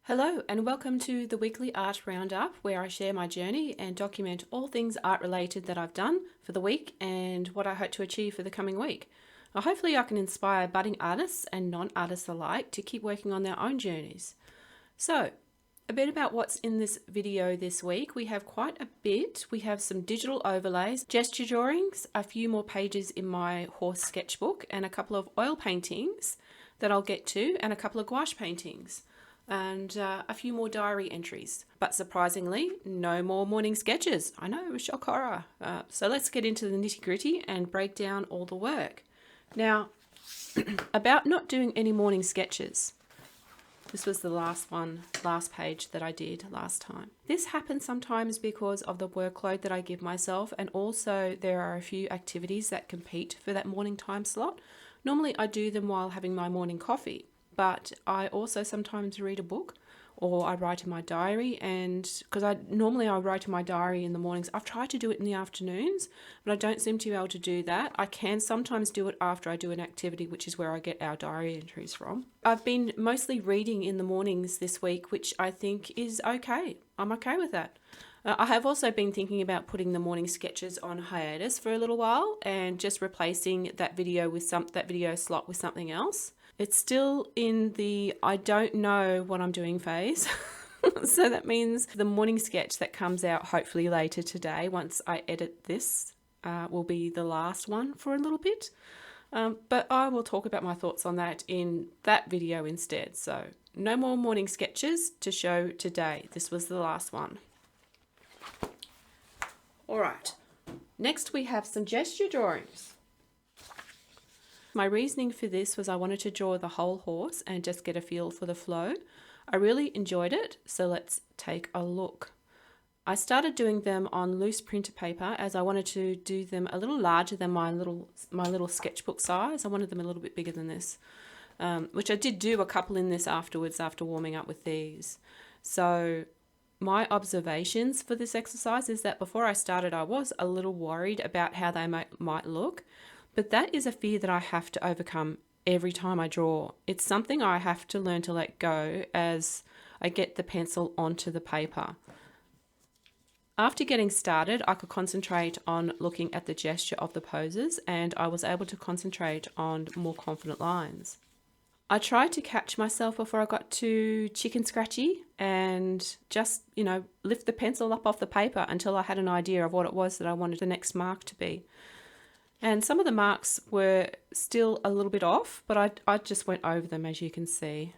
Hello and welcome to the weekly Art Roundup, where I share my journey and document all things art related that I've done for the week and what I hope to achieve for the coming week. Hopefully I can inspire budding artists and non-artists alike to keep working on their own journeys. So, a bit about what's in this video this week. We have quite a bit. We have some digital overlays, gesture drawings, a few more pages in my horse sketchbook, and a couple of oil paintings that I'll get to, and a couple of gouache paintings. And a few more diary entries. But surprisingly, no more morning sketches. I know, shock horror. So let's get into the nitty gritty and break down all the work. Now, about not doing any morning sketches. This was the last page that I did last time. This happens sometimes because of the workload that I give myself, and also there are a few activities that compete for that morning time slot. Normally I do them while having my morning coffee. But I also sometimes read a book or I write in my diary, and because I write in my diary in the mornings. I've tried to do it in the afternoons, but I don't seem to be able to do that. I can sometimes do it after I do an activity, which is where I get our diary entries from. I've been mostly reading in the mornings this week, which I think is okay. I'm okay with that. I have also been thinking about putting the morning sketches on hiatus for a little while and just replacing that video slot with something else. It's still in the I don't know what I'm doing phase. So that means the morning sketch that comes out hopefully later today, once I edit this, will be the last one for a little bit. But I will talk about my thoughts on that in that video instead. So no more morning sketches to show today. This was the last one. All right. Next we have some gesture drawings. My reasoning for this was I wanted to draw the whole horse and just get a feel for the flow. I really enjoyed it, so let's take a look. I started doing them on loose printer paper as I wanted to do them a little larger than my little sketchbook size. I wanted them a little bit bigger than this, which I did do a couple in this afterwards after warming up with these. So my observations for this exercise is that before I started I was a little worried about how they might look. But that is a fear that I have to overcome every time I draw. It's something I have to learn to let go as I get the pencil onto the paper. After getting started, I could concentrate on looking at the gesture of the poses, and I was able to concentrate on more confident lines. I tried to catch myself before I got too chicken scratchy and just, lift the pencil up off the paper until I had an idea of what it was that I wanted the next mark to be. And some of the marks were still a little bit off, but I just went over them, as you can see.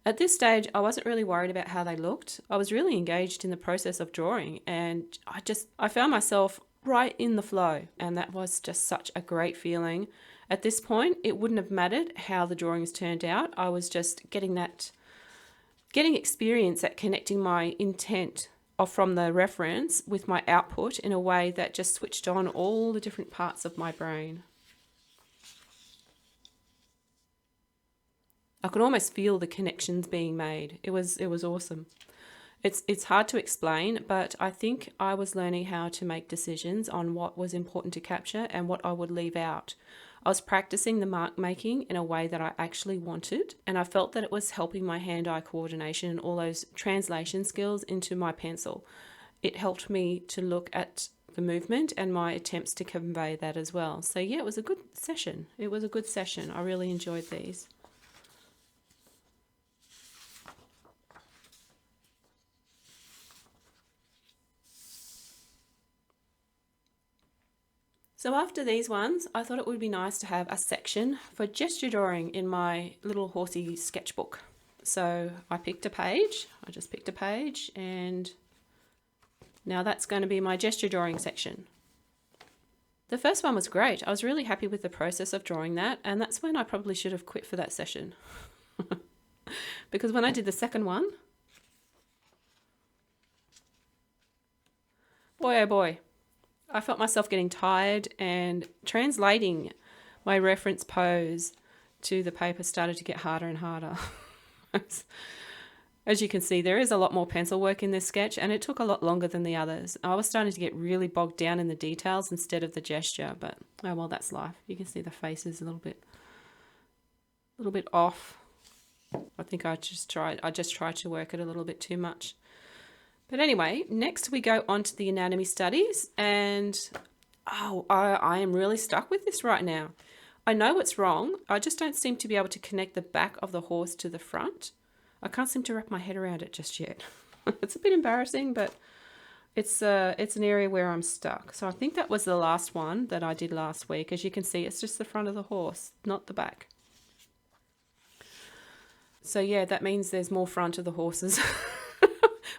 At this stage, I wasn't really worried about how they looked. I was really engaged in the process of drawing, and I found myself right in the flow, and that was just such a great feeling. At this point, it wouldn't have mattered how the drawings turned out. I was just getting experience at connecting my intent from the reference with my output in a way that just switched on all the different parts of my brain. I could almost feel the connections being made. It was awesome. It's hard to explain, but I think I was learning how to make decisions on what was important to capture and what I would leave out. I was practicing the mark making in a way that I actually wanted, and I felt that it was helping my hand-eye coordination and all those translation skills into my pencil. It helped me to look at the movement and my attempts to convey that as well. So yeah, it was a good session. I really enjoyed these. So after these ones, I thought it would be nice to have a section for gesture drawing in my little horsey sketchbook. So I just picked a page, and now that's going to be my gesture drawing section. The first one was great. I was really happy with the process of drawing that, and that's when I probably should have quit for that session. Because when I did the second one, boy oh boy, I felt myself getting tired, and translating my reference pose to the paper started to get harder and harder. It As you can see, there is a lot more pencil work in this sketch, and it took a lot longer than the others. I was starting to get really bogged down in the details instead of the gesture, but oh well, that's life. You can see the face is a little bit off. I think I just tried to work it a little bit too much. But anyway, next we go on to the anatomy studies, and I am really stuck with this right now. I know what's wrong. I just don't seem to be able to connect the back of the horse to the front. I can't seem to wrap my head around it just yet. It's a bit embarrassing, but it's an area where I'm stuck. So I think that was the last one that I did last week. As you can see, it's just the front of the horse, not the back. So yeah, that means there's more front of the horses.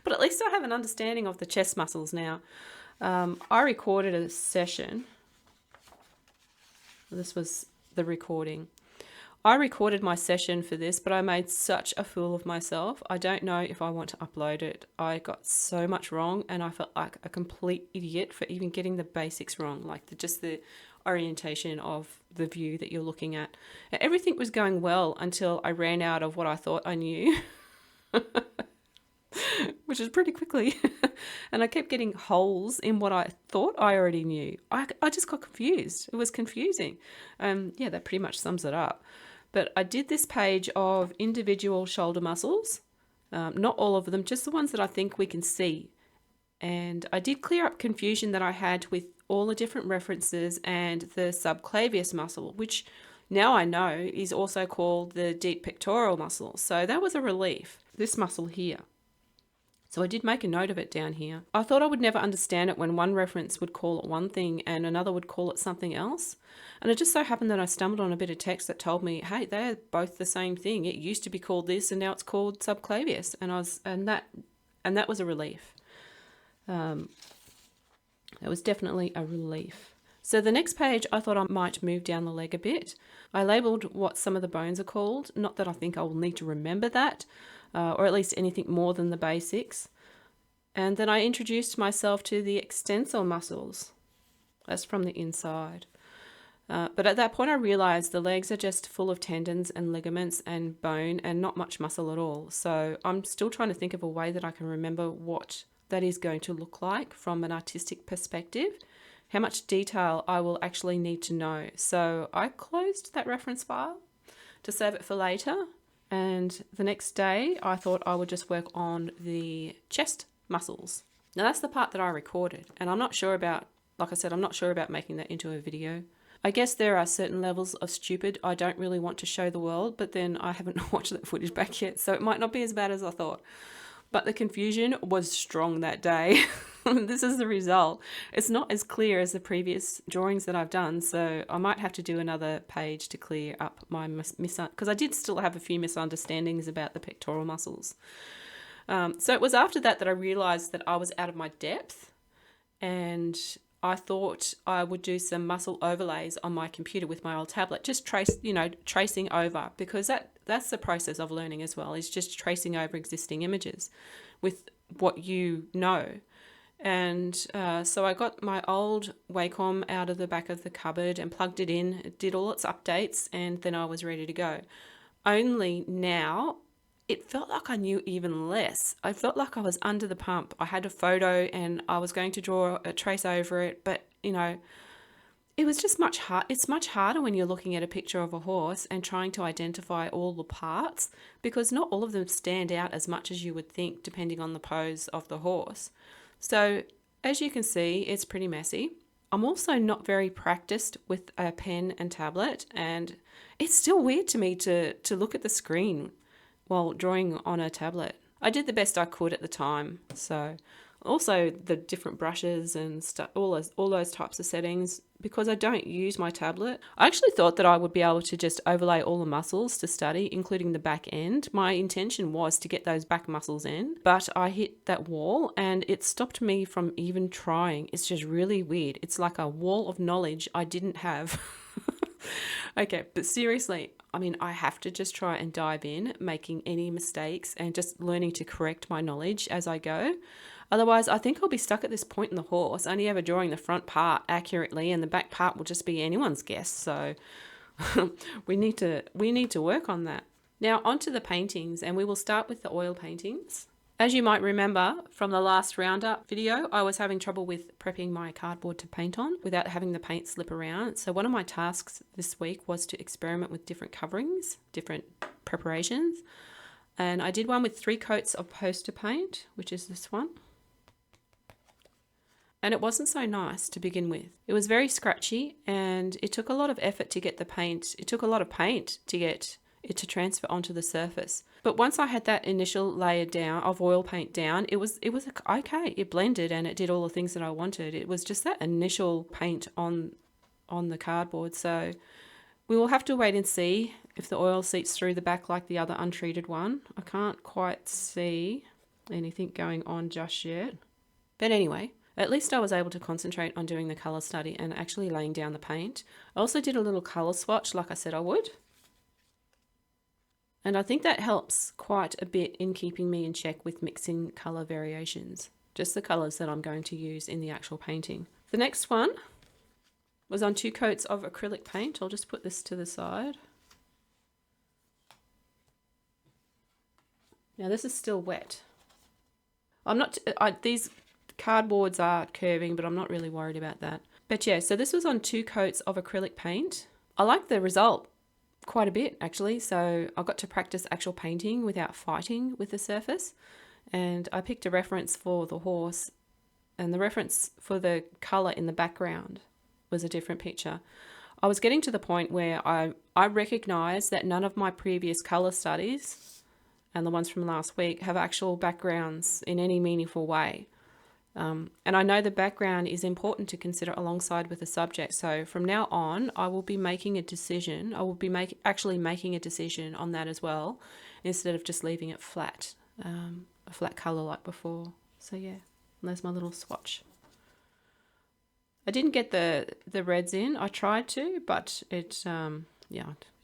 But at least I have an understanding of the chest muscles now. I recorded a session. This was the recording. I recorded my session for this, but I made such a fool of myself. I don't know if I want to upload it. I got so much wrong, and I felt like a complete idiot for even getting the basics wrong, like just the orientation of the view that you're looking at. Everything was going well until I ran out of what I thought I knew, which is pretty quickly. And I kept getting holes in what I thought I already knew. I just got confused. It was confusing. Yeah, that pretty much sums it up. But I did this page of individual shoulder muscles, not all of them, just the ones that I think we can see. And I did clear up confusion that I had with all the different references and the subclavius muscle, which now I know is also called the deep pectoral muscle. So that was a relief, this muscle here. So I did make a note of it down here. I thought I would never understand it when one reference would call it one thing and another would call it something else. And it just so happened that I stumbled on a bit of text that told me, hey, they're both the same thing. It used to be called this and now it's called subclavius. And that was a relief. It was definitely a relief. So the next page, I thought I might move down the leg a bit. I labelled what some of the bones are called. Not that I think I will need to remember that, or at least anything more than the basics. And then I introduced myself to the extensor muscles. That's from the inside. But at that point I realised the legs are just full of tendons and ligaments and bone and not much muscle at all. So I'm still trying to think of a way that I can remember what that is going to look like from an artistic perspective, how much detail I will actually need to know. So I closed that reference file to save it for later. And the next day I thought I would just work on the chest muscles. Now that's the part that I recorded, and I'm not sure about, like I said, I'm not sure about making that into a video. I guess there are certain levels of stupid I don't really want to show the world, but then I haven't watched that footage back yet, so it might not be as bad as I thought. But the confusion was strong that day. This is the result. It's not as clear as the previous drawings that I've done, so I might have to do another page to clear up my because I did still have a few misunderstandings about the pectoral muscles. So it was after that I realised that I was out of my depth, and I thought I would do some muscle overlays on my computer with my old tablet, just tracing over, because that's the process of learning as well, is just tracing over existing images with what you know. And so I got my old Wacom out of the back of the cupboard and plugged it in, it did all its updates, and then I was ready to go. Only now it felt like I knew even less. I felt like I was under the pump. I had a photo and I was going to draw a trace over it, but it was just much hard. It's much harder when you're looking at a picture of a horse and trying to identify all the parts, because not all of them stand out as much as you would think depending on the pose of the horse. So as you can see, it's pretty messy. I'm also not very practiced with a pen and tablet, and it's still weird to me to look at the screen while drawing on a tablet. I did the best I could at the time. So also the different brushes and stuff, all those types of settings, because I don't use my tablet. I actually thought that I would be able to just overlay all the muscles to study, including the back end. My intention was to get those back muscles in, but I hit that wall and it stopped me from even trying. It's just really weird. It's like a wall of knowledge I didn't have. Okay, but seriously, I mean, I have to just try and dive in, making any mistakes and just learning to correct my knowledge as I go. Otherwise, I think I'll be stuck at this point in the horse, only ever drawing the front part accurately, and the back part will just be anyone's guess. So we need to work on that. Now onto the paintings, and we will start with the oil paintings. As you might remember from the last roundup video, I was having trouble with prepping my cardboard to paint on without having the paint slip around. So one of my tasks this week was to experiment with different coverings, different preparations. And I did one with 3 coats of poster paint, which is this one. And it wasn't so nice to begin with. It was very scratchy, and it took a lot of effort to get the paint. It took a lot of paint to get it to transfer onto the surface. But once I had that initial layer down of oil paint down, it was okay. It blended and it did all the things that I wanted. It was just that initial paint on the cardboard. So we will have to wait and see if the oil seeps through the back like the other untreated one. I can't quite see anything going on just yet. But anyway, at least I was able to concentrate on doing the colour study and actually laying down the paint. I also did a little colour swatch like I said I would. And I think that helps quite a bit in keeping me in check with mixing colour variations. Just the colours that I'm going to use in the actual painting. The next one was on 2 coats of acrylic paint. I'll just put this to the side. Now this is still wet. These cardboards are curving, but I'm not really worried about that. But yeah, so this was on 2 coats of acrylic paint. I like the result quite a bit actually, so I got to practice actual painting without fighting with the surface. And I picked a reference for the horse, and the reference for the colour in the background was a different picture. I was getting to the point where I recognised that none of my previous colour studies and the ones from last week have actual backgrounds in any meaningful way. And I know the background is important to consider alongside with the subject. So from now on, I will be making a decision. I will be actually making a decision on that as well, instead of just leaving it flat, a flat colour like before. So yeah, there's my little swatch. I didn't get the reds in. I tried to, but it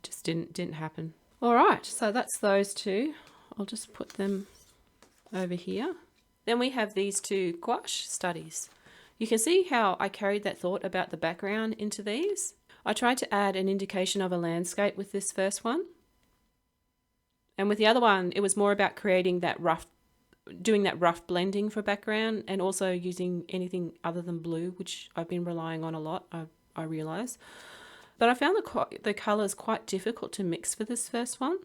just didn't happen. All right, so that's those 2. I'll just put them over here. Then we have these 2 gouache studies. You can see how I carried that thought about the background into these. I tried to add an indication of a landscape with this first one. And with the other one, it was more about creating that doing that rough blending for background, and also using anything other than blue, which I've been relying on a lot, I realise. But I found the colours quite difficult to mix for this first one.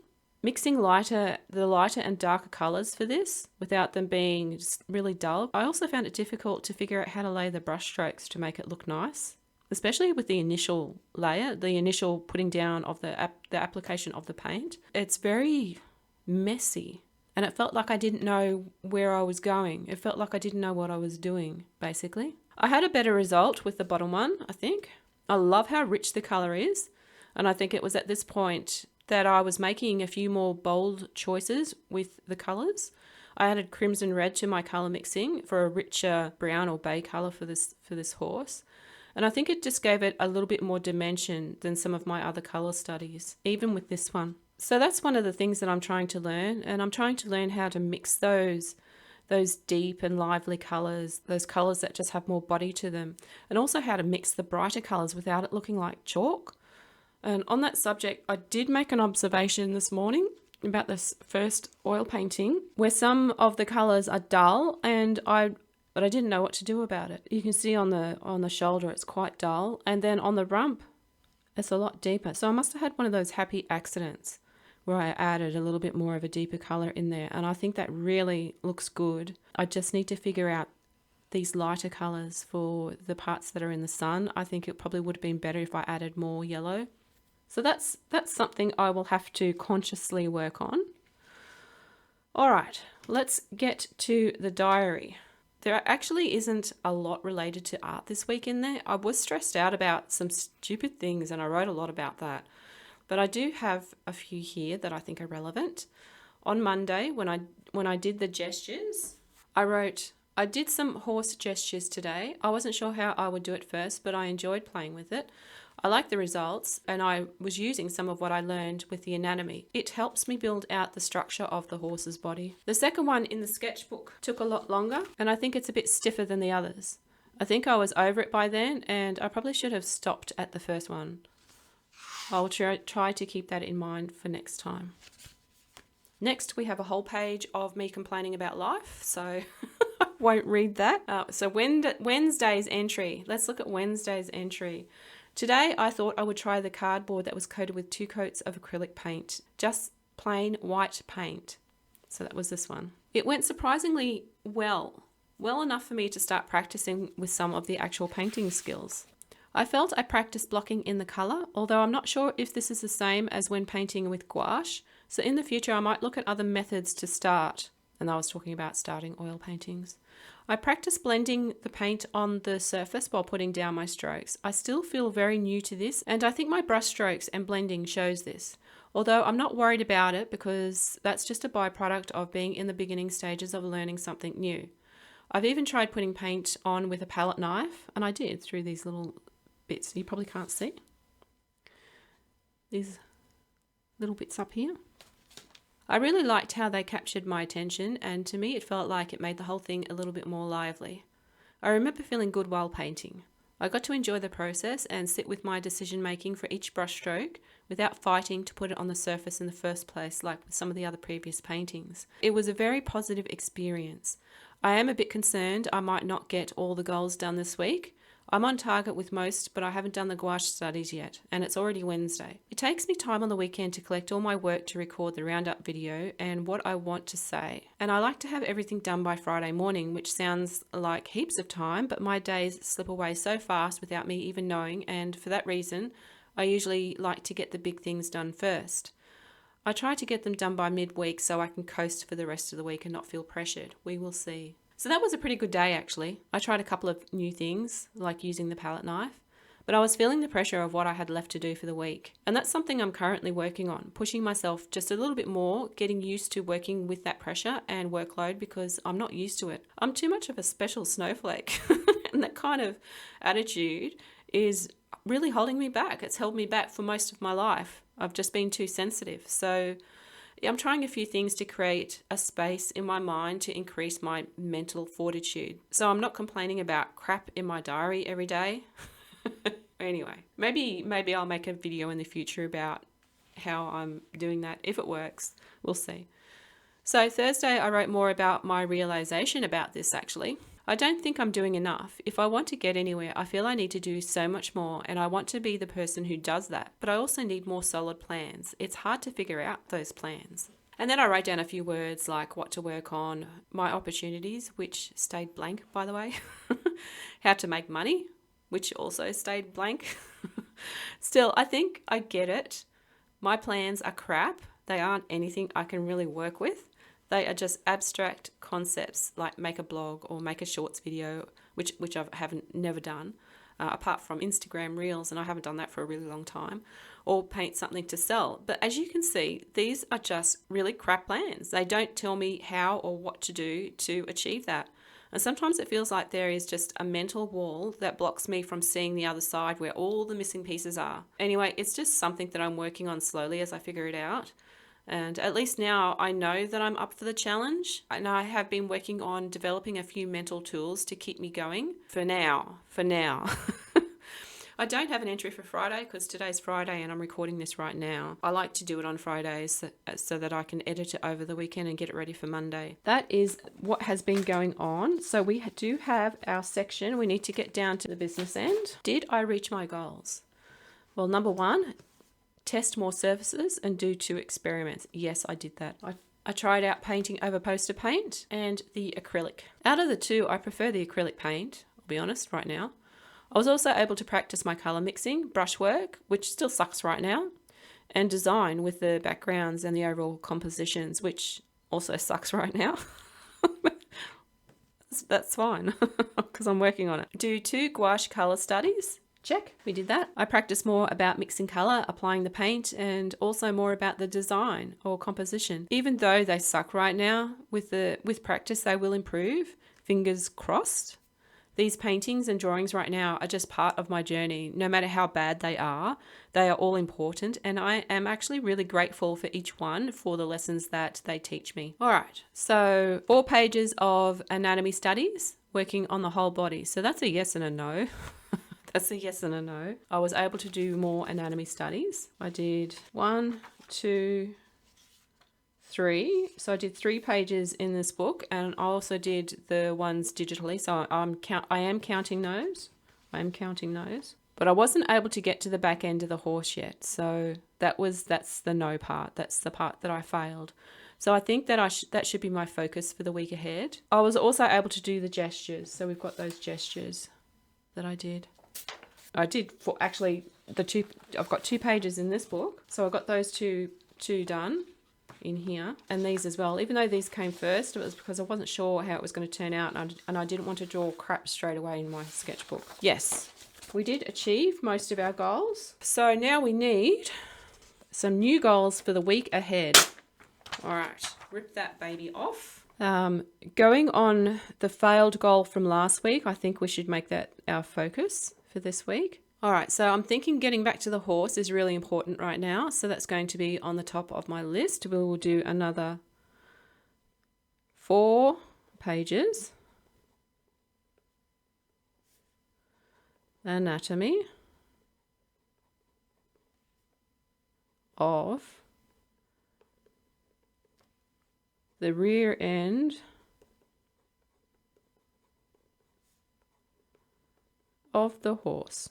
Mixing the lighter and darker colours for this without them being just really dull. I also found it difficult to figure out how to lay the brush strokes to make it look nice, especially with the initial layer, the initial putting down of the application of the paint. It's very messy, and it felt like I didn't know where I was going. It felt like I didn't know what I was doing, basically. I had a better result with the bottom one, I think. I love how rich the colour is, and I think it was at this point that I was making a few more bold choices with the colours. I added crimson red to my colour mixing for a richer brown or bay colour for this horse. And I think it just gave it a little bit more dimension than some of my other colour studies, even with this one. So that's one of the things that I'm trying to learn, and I'm trying to learn how to mix those deep and lively colours, those colours that just have more body to them, and also how to mix the brighter colours without it looking like chalk. And on that subject, I did make an observation this morning about this first oil painting where some of the colours are dull, but I didn't know what to do about it. You can see on the shoulder it's quite dull, and then on the rump it's a lot deeper. So I must have had one of those happy accidents where I added a little bit more of a deeper colour in there, and I think that really looks good. I just need to figure out these lighter colours for the parts that are in the sun. I think it probably would have been better if I added more yellow. So that's something I will have to consciously work on. All right, let's get to the diary. There actually isn't a lot related to art this week in there. I was stressed out about some stupid things, and I wrote a lot about that. But I do have a few here that I think are relevant. On Monday, when I did the gestures, I did some horse gestures today. I wasn't sure how I would do it first, but I enjoyed playing with it. I like the results, and I was using some of what I learned with the anatomy. It helps me build out the structure of the horse's body. The second one in the sketchbook took a lot longer, and I think it's a bit stiffer than the others. I think I was over it by then, and I probably should have stopped at the first one. I'll try to keep that in mind for next time. Next, we have a whole page of me complaining about life, so I won't read that. So Wednesday's entry. Let's look at Wednesday's entry. Today, I thought I would try the cardboard that was coated with 2 coats of acrylic paint, just plain white paint. So that was this one. It went surprisingly well enough for me to start practicing with some of the actual painting skills. I felt I practiced blocking in the colour, although I'm not sure if this is the same as when painting with gouache. So in the future, I might look at other methods to start. And I was talking about starting oil paintings. I practiced blending the paint on the surface while putting down my strokes. I still feel very new to this, and I think my brush strokes and blending shows this. Although I'm not worried about it because that's just a byproduct of being in the beginning stages of learning something new. I've even tried putting paint on with a palette knife, and I did through these little bits. You probably can't see these little bits up here. I really liked how they captured my attention, and to me it felt like it made the whole thing a little bit more lively. I remember feeling good while painting. I got to enjoy the process and sit with my decision making for each brush stroke without fighting to put it on the surface in the first place like with some of the other previous paintings. It was a very positive experience. I am a bit concerned I might not get all the goals done this week. I'm on target with most, but I haven't done the gouache studies yet, and it's already Wednesday. It takes me time on the weekend to collect all my work to record the roundup video and what I want to say. And I like to have everything done by Friday morning, which sounds like heaps of time, but my days slip away so fast without me even knowing, and for that reason, I usually like to get the big things done first. I try to get them done by midweek so I can coast for the rest of the week and not feel pressured. We will see. So that was a pretty good day actually. I tried a couple of new things like using the palette knife, but I was feeling the pressure of what I had left to do for the week. And that's something I'm currently working on, pushing myself just a little bit more, getting used to working with that pressure and workload because I'm not used to it. I'm too much of a special snowflake and that kind of attitude is really holding me back. It's held me back for most of my life. I've just been too sensitive. So I'm trying a few things to create a space in my mind to increase my mental fortitude. So I'm not complaining about crap in my diary every day. Anyway, maybe I'll make a video in the future about how I'm doing that. If it works, we'll see. So Thursday, I wrote more about my realization about this actually. I don't think I'm doing enough. If I want to get anywhere, I feel I need to do so much more, and I want to be the person who does that. But I also need more solid plans. It's hard to figure out those plans. And then I wrote down a few words like what to work on, my opportunities, which stayed blank, by the way, how to make money, which also stayed blank. Still, I think I get it. My plans are crap. They aren't anything I can really work with. They are just abstract concepts like make a blog or make a shorts video, which I haven't never done, apart from Instagram Reels, and I haven't done that for a really long time, or paint something to sell. But as you can see, these are just really crap plans. They don't tell me how or what to do to achieve that. And sometimes it feels like there is just a mental wall that blocks me from seeing the other side where all the missing pieces are. Anyway, it's just something that I'm working on slowly as I figure it out. And at least now I know that I'm up for the challenge, and I have been working on developing a few mental tools to keep me going for now. I don't have an entry for Friday because today's Friday and I'm recording this right now. I like to do it on Fridays so that I can edit it over the weekend and get it ready for Monday. That is what has been going on. So we do have our section. We need to get down to the business end. Did I reach my goals? Well, number one, test more surfaces and do 2 experiments. Yes, I did that. I tried out painting over poster paint and the acrylic. Out of the 2, I prefer the acrylic paint, I'll be honest right now. I was also able to practice my colour mixing, brushwork, which still sucks right now, and design with the backgrounds and the overall compositions, which also sucks right now. That's fine, because I'm working on it. Do 2 gouache colour studies. Check, we did that. I practiced more about mixing colour, applying the paint, and also more about the design or composition. Even though they suck right now, with practice they will improve. Fingers crossed. These paintings and drawings right now are just part of my journey. No matter how bad they are all important, and I am actually really grateful for each one for the lessons that they teach me. All right, so 4 pages of anatomy studies, working on the whole body. So that's a yes and a no. That's a yes and a no. I was able to do more anatomy studies. I did 1, 2, 3. So I did 3 pages in this book, and I also did the ones digitally. So I am counting those. But I wasn't able to get to the back end of the horse yet. So that's the no part. That's the part that I failed. So I think that that should be my focus for the week ahead. I was also able to do the gestures. So we've got those gestures that I did. I did for actually I've got 2 pages in this book. So I got those two done in here, and these as well. Even though these came first, it was because I wasn't sure how it was going to turn out, and I didn't want to draw crap straight away in my sketchbook. Yes, we did achieve most of our goals. So now we need some new goals for the week ahead. All right, rip that baby off. Going on the failed goal from last week, I think we should make that our focus for this week. All right, so I'm thinking getting back to the horse is really important right now. So that's going to be on the top of my list. We will do another 4 pages. Anatomy of the rear end of the horse.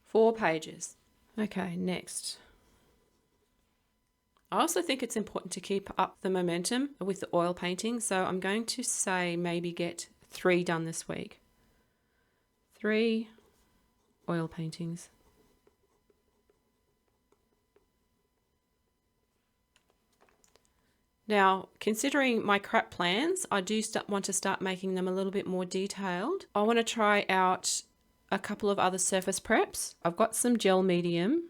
4 pages. Okay, next. I also think it's important to keep up the momentum with the oil painting. So I'm going to say maybe get 3 done this week. 3 oil paintings. Now, considering my crap plans, I do want to start making them a little bit more detailed. I want to try out a couple of other surface preps. I've got some gel medium.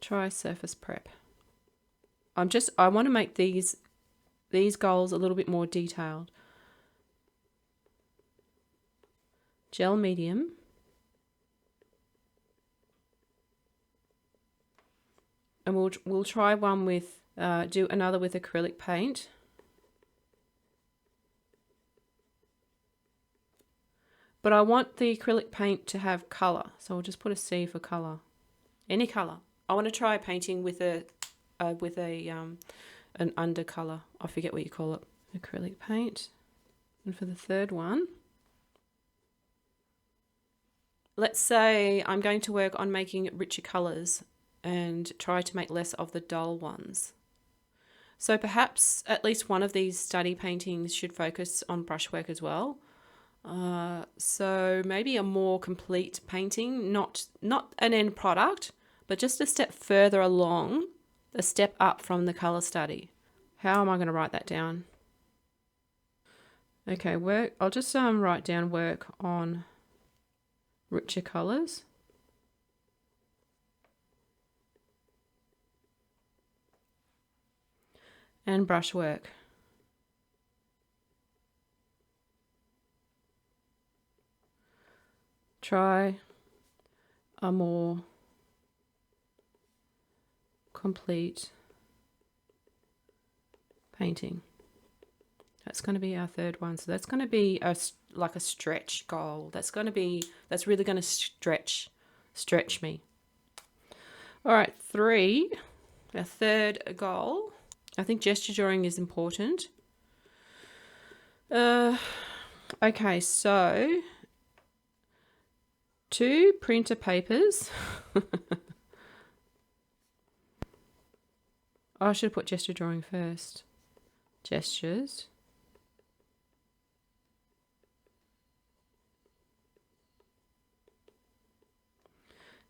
Try surface prep. I want to make these goals a little bit more detailed. Gel medium. And we'll try one with do another with acrylic paint. But I want the acrylic paint to have colour, so I'll just put a C for colour. Any colour. I want to try painting with an undercolour. I forget what you call it. Acrylic paint. And for the third one, let's say I'm going to work on making richer colours and try to make less of the dull ones. So perhaps at least one of these study paintings should focus on brushwork as well. So maybe a more complete painting, not an end product, but just a step further along, a step up from the colour study. How am I going to write that down? Okay, I'll just write down work on richer colours. And brushwork. Try a more complete painting. That's going to be our third one. So that's going to be like a stretch goal. That's really going to stretch me. All right, 3, our third goal. I think gesture drawing is important. Okay, so 2 printer papers. I should put gesture drawing first. Gestures.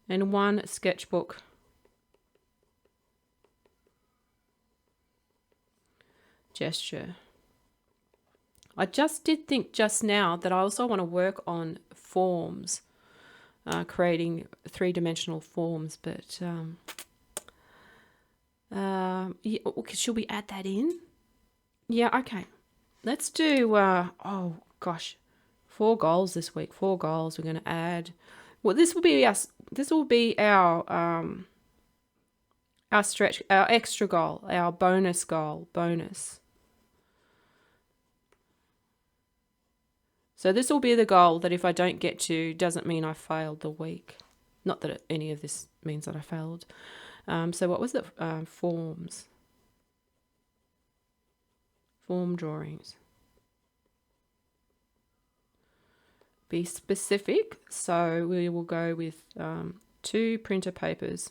And 1 sketchbook. Gesture. I just did think just now that I also want to work on forms, creating 3-dimensional forms, but yeah, should we add that in? Yeah, okay. Let's do, oh gosh, 4 goals this week. 4 goals we're going to add. Well, this will be our stretch, our extra goal, our bonus goal, bonus. So this will be the goal that if I don't get to, doesn't mean I failed the week. Not that any of this means that I failed. So what was it? Forms. Form drawings. Be specific. So we will go with 2 printer papers.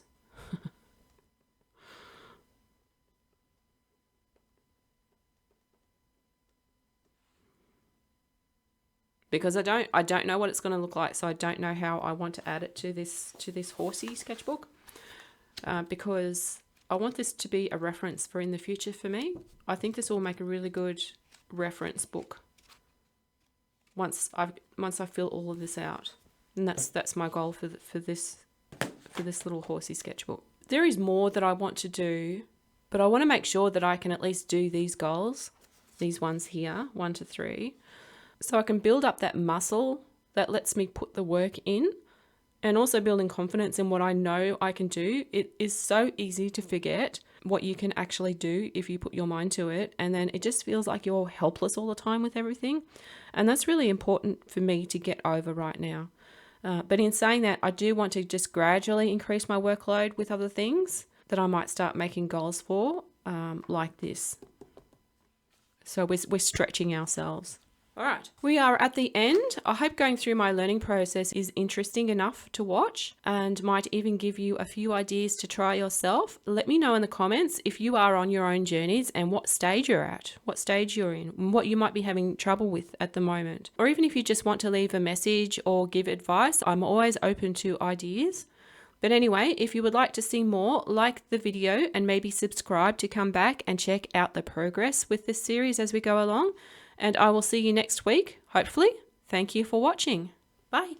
Because I don't know what it's going to look like, so I don't know how I want to add it to this horsey sketchbook, because I want this to be a reference for in the future for me. I think this will make a really good reference book once I fill all of this out, and that's my goal for this little horsey sketchbook. There is more that I want to do, but I want to make sure that I can at least do these goals, these ones here, 1 to 3. So I can build up that muscle that lets me put the work in, and also building confidence in what I know I can do. It is so easy to forget what you can actually do if you put your mind to it, and then it just feels like you're helpless all the time with everything. And that's really important for me to get over right now. But in saying that, I do want to just gradually increase my workload with other things that I might start making goals for, like this. So we're stretching ourselves. All right, we are at the end. I hope going through my learning process is interesting enough to watch and might even give you a few ideas to try yourself. Let me know in the comments if you are on your own journeys and what stage you're at, what stage you're in, and what you might be having trouble with at the moment. Or even if you just want to leave a message or give advice, I'm always open to ideas. But anyway, if you would like to see more, like the video and maybe subscribe to come back and check out the progress with this series as we go along. And I will see you next week, hopefully. Thank you for watching. Bye.